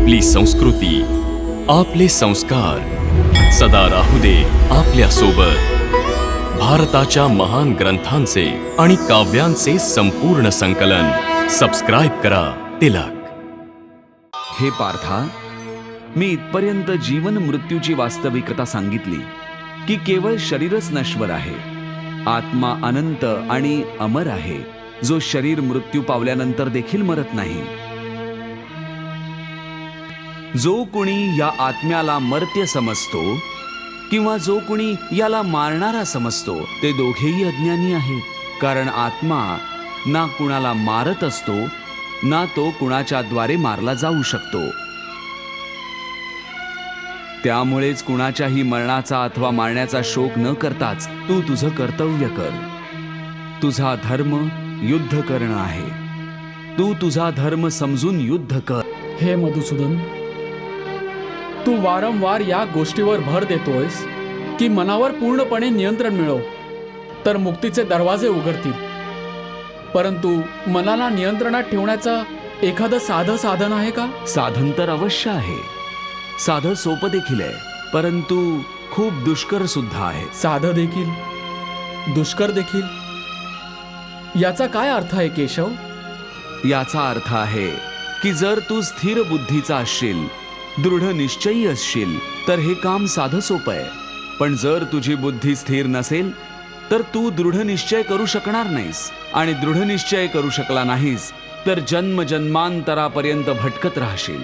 आपली संस्कृती, आपले संस्कार सदा राहू दे आपल्या सोबत। भारताच्या महान ग्रंथांचे आणि काव्यांचे संपूर्ण संकलन सबस्क्राइब करा तिलक। हे पार्था, मी इथपर्यंत जीवन मृत्यूची वास्तविकता सांगितली की केवळ शरीरच नश्वर आहे, आत्मा अनंत आणि अमर आहे, जो शरीर मृत्यू पावल्यानंतर देखील मरत नाही। जो कुणी या आत्म्याला मर्त्य समजतो किंवा जो कुणी याला मारणारा समजतो ते दोघेही अज्ञानी आहेत, कारण आत्मा ना कुणाला मारत असतो ना तो कुणाच्या द्वारे मारला जाऊ शकतो। त्यामुळेच कुणाच्याही मरणाचा अथवा मारण्याचा शोक न करताच तू तुझं कर्तव्य कर। तुझा धर्म युद्ध करणं आहे, तू तुझा धर्म समजून युद्ध कर। हे मधुसूदन, तू वारंवार या गोष्टीवर भर देतोयस की मनावर पूर्णपणे नियंत्रण मिळव तर मुक्तीचे दरवाजे उघडतील, परंतु मनाला नियंत्रणात ठेवण्याचा एखादं साधं साधन आहे का? साधन तर अवश्य आहे, साधं सोपं देखील आहे, परंतु खूप दुष्कर सुद्धा आहे। साधं देखील दुष्कर देखील याचा काय अर्थ आहे केशव? याचा अर्थ आहे की जर तू स्थिर बुद्धीचा असशील, दृढ निश्चयी असशील तर हे काम साधं सोपं आहे, पण जर तुझी बुद्धी स्थिर नसेल तर तू दृढ निश्चय करू शकणार नाहीस, आणि दृढ निश्चय करू शकला नाहीस तर जन्म जन्मांतरापर्यंत भटकत राहशील।